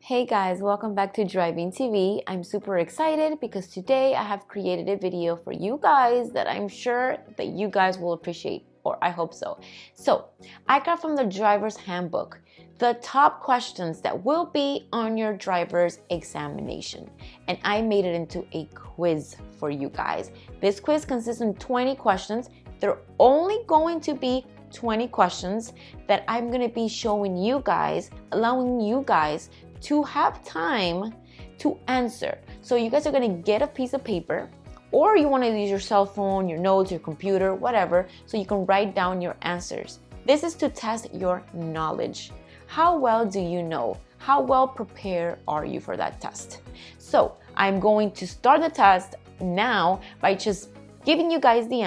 Hey guys, welcome back to Driving TV. I'm super excited because today I have created a video for you guys that I'm sure that you guys will appreciate, or I hope so. So, I got from the driver's handbook the top questions that will be on your driver's examination, and I made it into a quiz for you guys. This quiz consists of 20 questions. They're only going to be 20 questions that I'm going to be showing you guys, allowing you guys to have time to answer. So you guys are going to get a piece of paper, or you want to use your cell phone, your notes, your computer, whatever, so you can write down your answers. This is to test your knowledge. How well do you know? How well prepared are you for that test? So I'm going to start the test now by just giving you guys the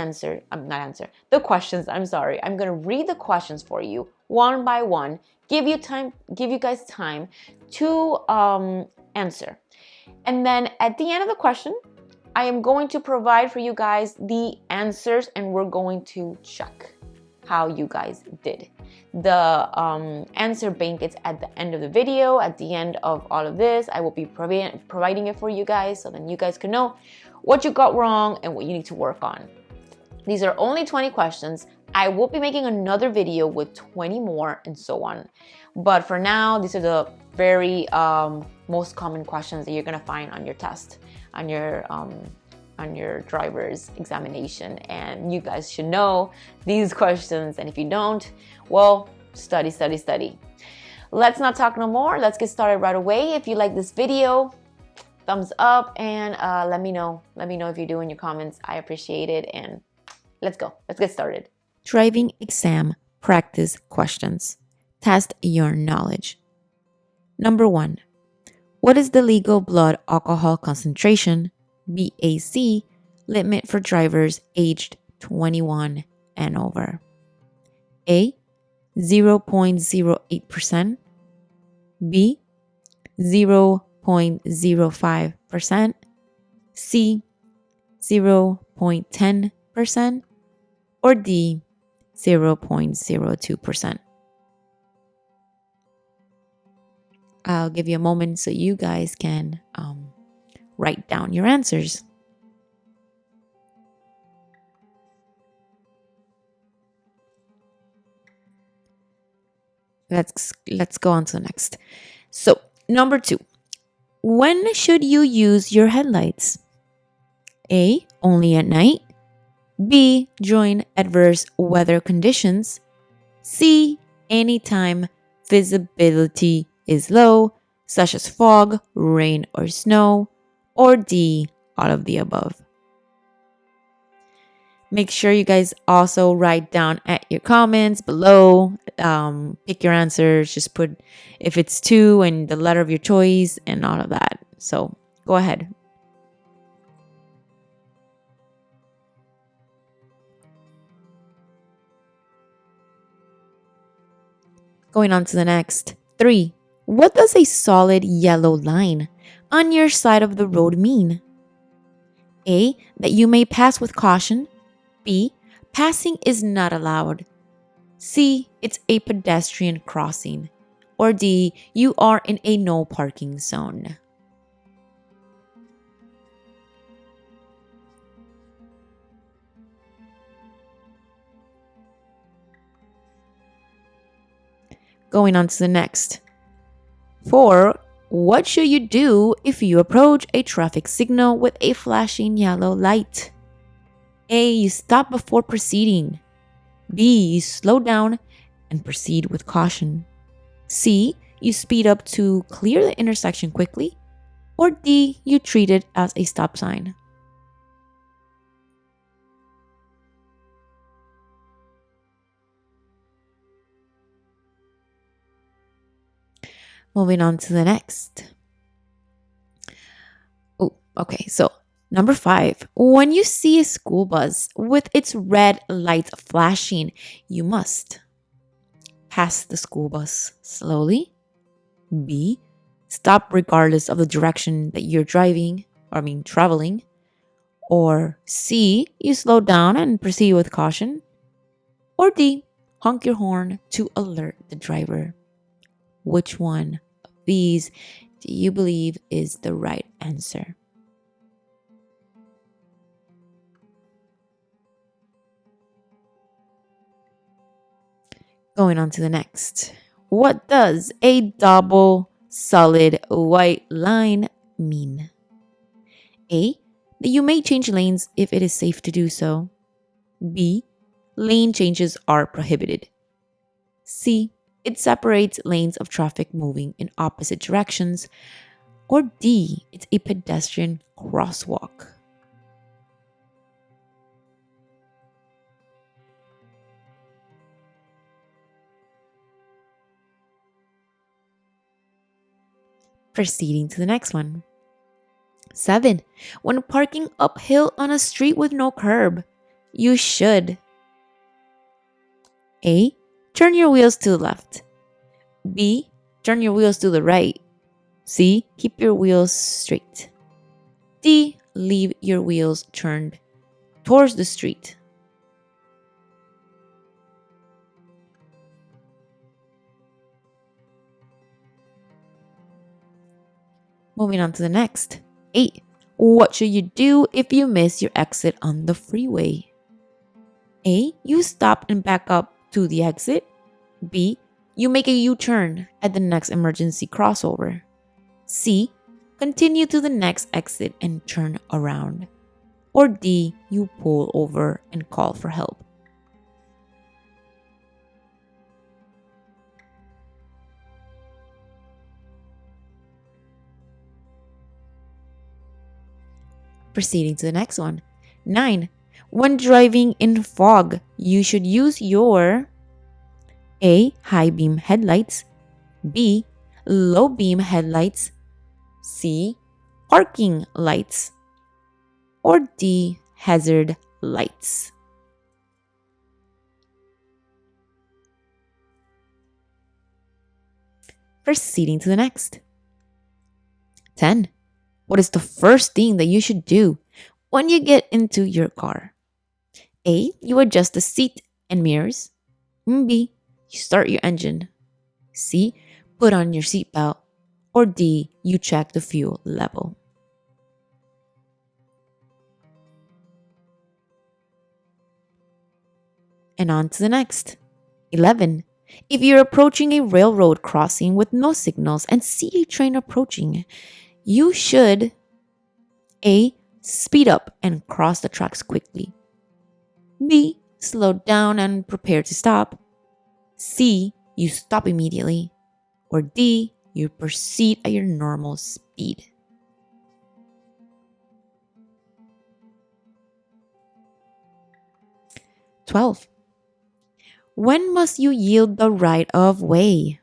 questions. I'm going to read the questions for you one by one, give you guys time to answer. And then at the end of the question, I am going to provide for you guys the answers, and we're going to check how you guys did. The answer bank is at the end of the video. At the end of all of this, I will be providing it for you guys, so then you guys can know what you got wrong and what you need to work on. These are only 20 questions. I will be making another video with 20 more and so on. But for now, these are the very most common questions that you're gonna find on your test, on your driver's examination. And you guys should know these questions. And if you don't, well, study. Let's not talk no more. Let's get started right away. If you like this video, thumbs up, and let me know if you do in your comments. I appreciate it, and let's go. Let's get started. Driving exam practice questions. Test your knowledge. Number 1. What is the legal blood alcohol concentration, BAC, limit for drivers aged 21 and over? A. 0.08%. B. 0.05%. C. 0.10%. Or D. 0.02%. I'll give you a moment so you guys can write down your answers. Let's go on to the next. So, number 2. When should you use your headlights? A. Only at night. B. During adverse weather conditions. C. Anytime visibility is low, such as fog, rain, or snow. Or D. All of the above. Make sure you guys also write down at your comments below. Pick your answers. Just put if it's 2 and the letter of your choice and all of that. So go ahead. Going on to the next. 3. What does a solid yellow line on your side of the road mean? A. That you may pass with caution. B. Passing is not allowed. C. It's a pedestrian crossing. Or D. You are in a no parking zone. Going on to the next. 4. What should you do if you approach a traffic signal with a flashing yellow light? A. You stop before proceeding. B. You slow down and proceed with caution. C. You speed up to clear the intersection quickly. Or D. You treat it as a stop sign. Moving on to the next. Oh, okay. So, number 5. When you see a school bus with its red lights flashing, you must pass the school bus slowly. B. Stop regardless of the direction that you're traveling. Or C. You slow down and proceed with caution. Or D. Honk your horn to alert the driver. Which one of these do you believe is the right answer? Going on to the next. What does a double solid white line mean? A. That you may change lanes if it is safe to do so. B. Lane changes are prohibited. C. It separates lanes of traffic moving in opposite directions. Or D. It's a pedestrian crosswalk. Proceeding to the next one. 7. When parking uphill on a street with no curb, you should A. Turn your wheels to the left. B. Turn your wheels to the right. C. Keep your wheels straight. D. Leave your wheels turned towards the street. Moving on to the next. 8. What should you do if you miss your exit on the freeway? A. You stop and back up to the exit. B. You make a U-turn at the next emergency crossover. C. Continue to the next exit and turn around. Or D. You pull over and call for help. Proceeding to the next one. 9. When driving in fog, you should use your A. High beam headlights. B. Low beam headlights. C. Parking lights. Or D. Hazard lights. Proceeding to the next. 10. What is the first thing that you should do when you get into your car? A. You adjust the seat and mirrors. B. You start your engine. C. Put on your seatbelt. Or D. You check the fuel level. And on to the next. 11. If you're approaching a railroad crossing with no signals and see a train approaching, you should A. Speed up and cross the tracks quickly. B. Slow down and prepare to stop. C. You stop immediately. Or D. You proceed at your normal speed. "12. When must you yield the right of way?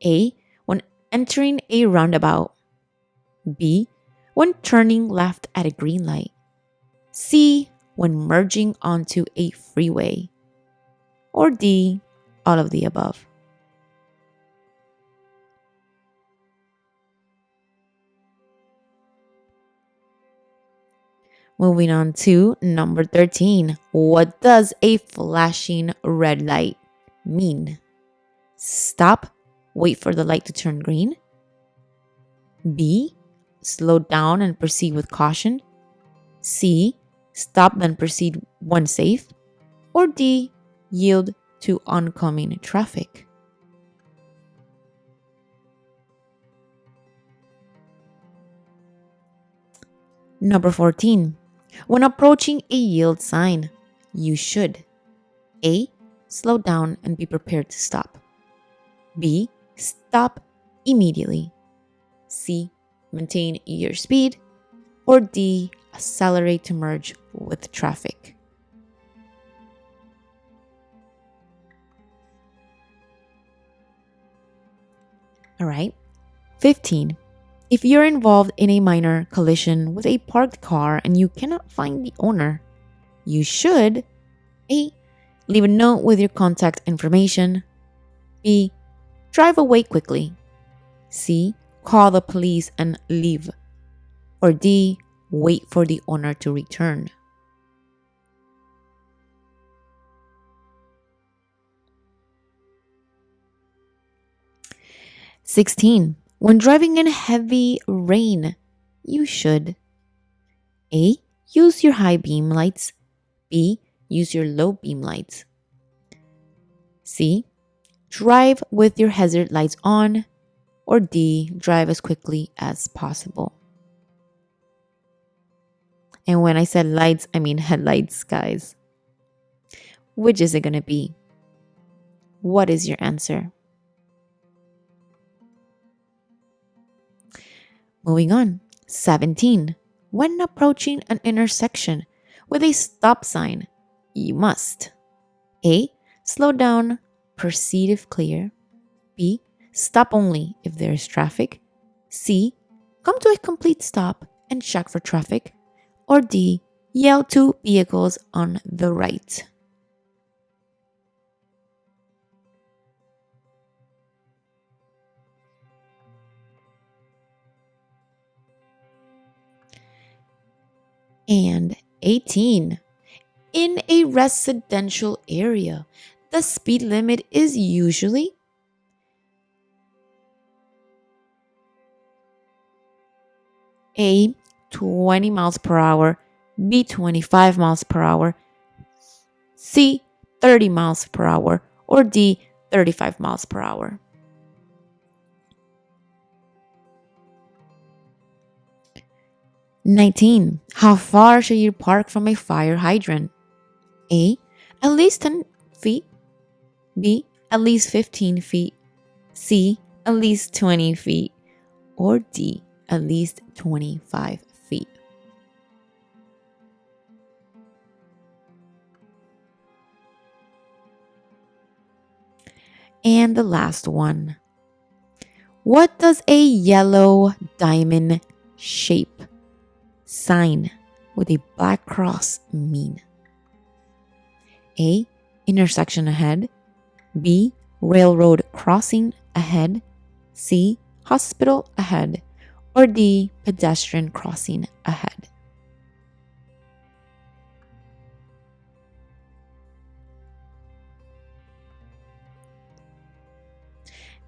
A. When entering a roundabout. B. When turning left at a green light. C. When merging onto a freeway. Or D. All of the above. Moving on to number 13. What does a flashing red light mean? Stop, wait for the light to turn green. B. Slow down and proceed with caution. C. Stop then proceed when safe. Or D. Yield to oncoming traffic. Number 14. When approaching a yield sign, you should A. Slow down and be prepared to stop. B. Stop immediately. C. Maintain your speed. Or D. Accelerate to merge with traffic. Alright. 15. If you're involved in a minor collision with a parked car and you cannot find the owner, you should A. Leave a note with your contact information. B. Drive away quickly. C. Call the police and leave. Or D. Wait for the owner to return. "16. When driving in heavy rain, you should A. Use your high beam lights. B. Use your low beam lights. C. Drive with your hazard lights on. Or D. Drive as quickly as possible. And when I said lights, I mean headlights, guys. Which is it going to be? What is your answer? Moving on. 17. When approaching an intersection with a stop sign, you must A. Slow down, proceed if clear. B. Stop only if there is traffic. C. Come to a complete stop and check for traffic. Or D. Yell to vehicles on the right. And 18. In a residential area, the speed limit is usually A. 20 miles per hour, B. 25 miles per hour, C. 30 miles per hour, or D. 35 miles per hour. "19. How far should you park from a fire hydrant? A. At least 10 feet. B. At least 15 feet. C. At least 20 feet. Or D. At least 25 feet. And the last one. What does a yellow diamond shape sign with a black cross mean? A. Intersection ahead. B. Railroad crossing ahead. C. Hospital ahead. Or D. Pedestrian crossing ahead.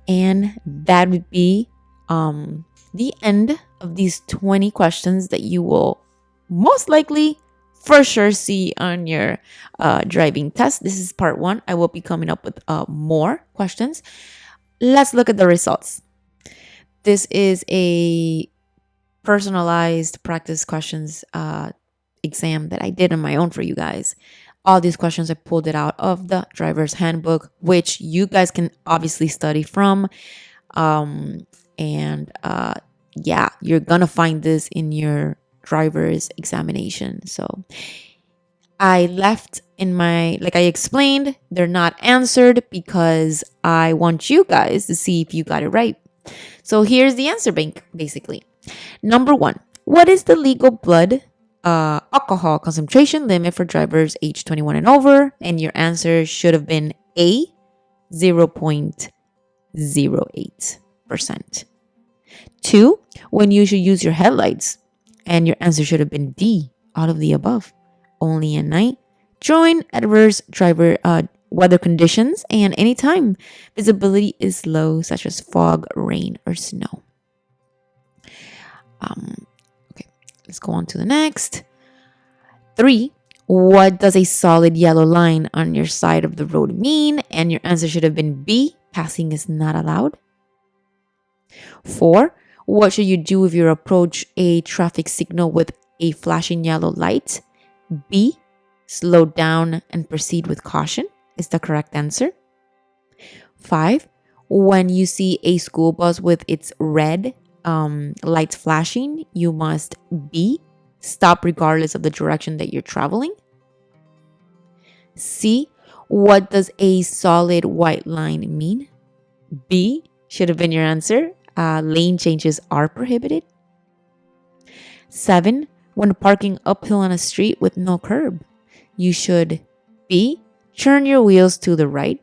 And that would be the end of these 20 questions that you will most likely for sure see on your driving test. This is part 1. I will be coming up with more questions. Let's look at the results. This is a personalized practice questions exam that I did on my own for you guys. All these questions I pulled it out of the driver's handbook, which you guys can obviously study from. Yeah, you're gonna find this in your driver's examination. So I left in my, like I explained, they're not answered because I want you guys to see if you got it right. So here's the answer bank, basically. Number 1, what is the legal blood alcohol concentration limit for drivers age 21 and over? And your answer should have been A, 0.08%. 2, when you should use your headlights? And your answer should have been D, all of the above. Only at night, during adverse driver weather conditions, and anytime visibility is low, such as fog, rain, or snow. Okay, let's go on to the next. 3, what does a solid yellow line on your side of the road mean? And your answer should have been B, passing is not allowed. 4, what should you do if you approach a traffic signal with a flashing yellow light? B, slow down and proceed with caution is the correct answer. 5, when you see a school bus with its red lights flashing, you must B, stop regardless of the direction that you're traveling. C, what does a solid white line mean? B, should have been your answer. Lane changes are prohibited. 7, when parking uphill on a street with no curb, you should B, turn your wheels to the right.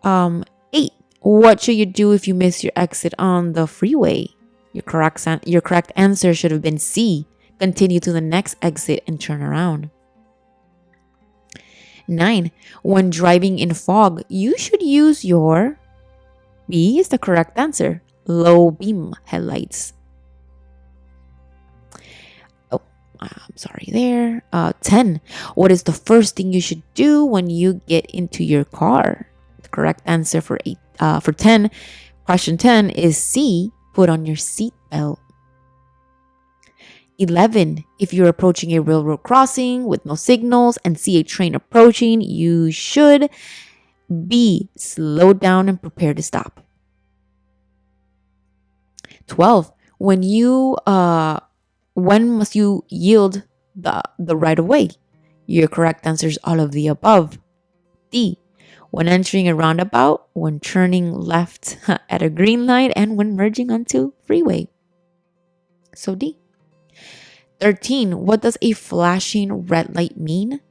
8, what should you do if you miss your exit on the freeway? Your correct answer should have been C, continue to the next exit and turn around. 9, when driving in fog, you should use your B is the correct answer. Low beam headlights. Oh, I'm sorry there. 10. What is the first thing you should do when you get into your car? The correct answer for 10, question 10 is C. Put on your seatbelt. 11. If you're approaching a railroad crossing with no signals and see a train approaching, you should B. Slow down and prepare to stop. 12. When must you yield the right of way? Your correct answer is all of the above. D. When entering a roundabout, when turning left at a green light, and when merging onto freeway. So D. 13. What does a flashing red light mean?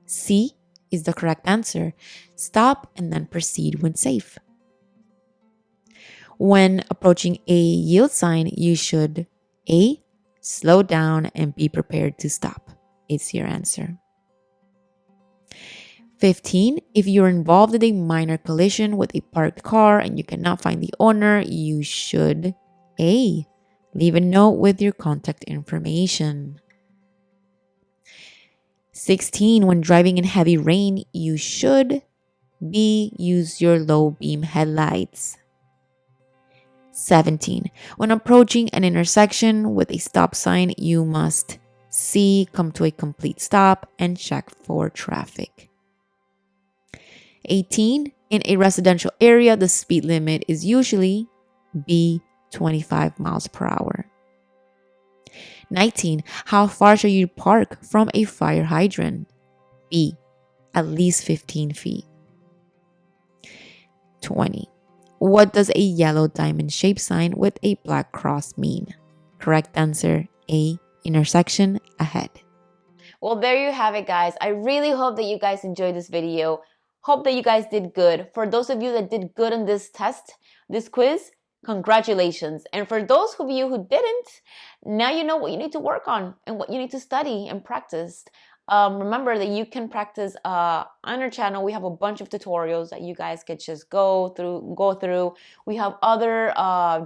C is the correct answer. Stop and then proceed when safe. When approaching a yield sign, you should A. Slow down and be prepared to stop. It's your answer. 15. If you're involved in a minor collision with a parked car and you cannot find the owner, you should A. Leave a note with your contact information. 16. When driving in heavy rain, you should B. Use your low beam headlights. 17. When approaching an intersection with a stop sign, you must C. Come to a complete stop and check for traffic. 18. In a residential area, the speed limit is usually B. 25 miles per hour. 19. How far should you park from a fire hydrant? B. At least 15 feet. 20. What does a yellow diamond-shaped sign with a black cross mean? Correct answer, A. Intersection ahead. Well, there you have it, guys. I really hope that you guys enjoyed this video. Hope that you guys did good. For those of you that did good on this test, this quiz, congratulations. And for those of you who didn't, now you know what you need to work on and what you need to study and practice. Remember that you can practice on our channel. We have a bunch of tutorials that you guys could just go through. We have other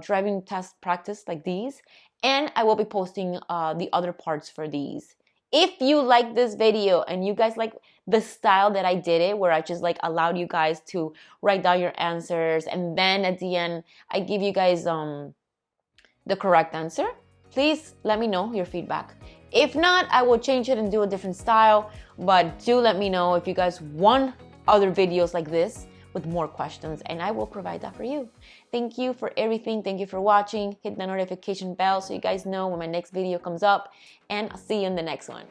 driving test practice like these, and I will be posting the other parts for these. If you like this video and you guys like the style that I did it, where I just like allowed you guys to write down your answers, and then at the end I give you guys the correct answer, please let me know your feedback. If not, I will change it and do a different style, but do let me know if you guys want other videos like this with more questions, and I will provide that for you. Thank you for everything. Thank you for watching. Hit the notification bell so you guys know when my next video comes up, and I'll see you in the next one.